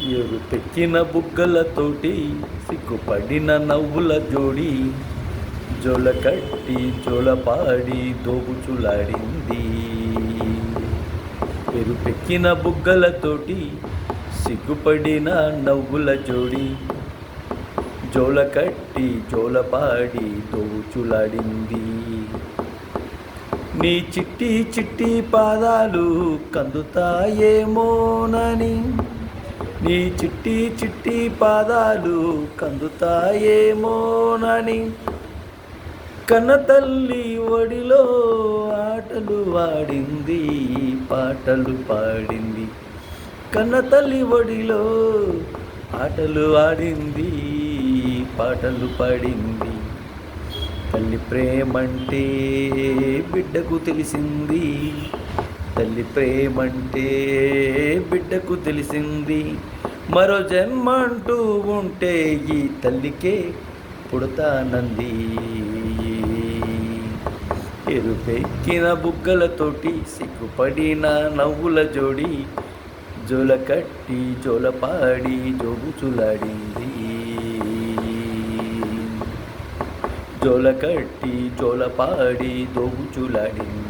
ఎరుపెక్కిన బుగ్గలతోటి సిగ్గుపడిన నవ్వుల జోడి జోలకట్టి జోలపాడి దోబుచులాడింది. ఎరుపెక్కిన బుగ్గలతోటి సిగ్గుపడిన నవ్వుల జోడి జోలకట్టి జోలపాడి దోబుచులాడింది. నీ చిట్టి చిట్టి పాదాలు కందుతాయేమోనని, నీ చిట్టి చిట్టి పాదాలు కందుతాయేమోనని కన్న తల్లి ఒడిలో ఆటలు ఆడింది, పాటలు పాడింది. కన్న తల్లి ఒడిలో ఆటలు ఆడింది, పాటలు పాడింది. తల్లి ప్రేమంటే బిడ్డకు తెలిసింది, తల్లి ప్రేమంటే బిడ్డకు తెలిసింది. మరో జన్మంటూ ఉంటే ఈ తల్లికే పుడతానంది. ఎరుపెక్కిన బుగ్గలతోటి సిగ్గుపడిన నవ్వుల జోడి జోలకట్టి జోలపాడి జోగుచులాడింది. జోలకట్టి జోలపాడి దోబుచులాడింది.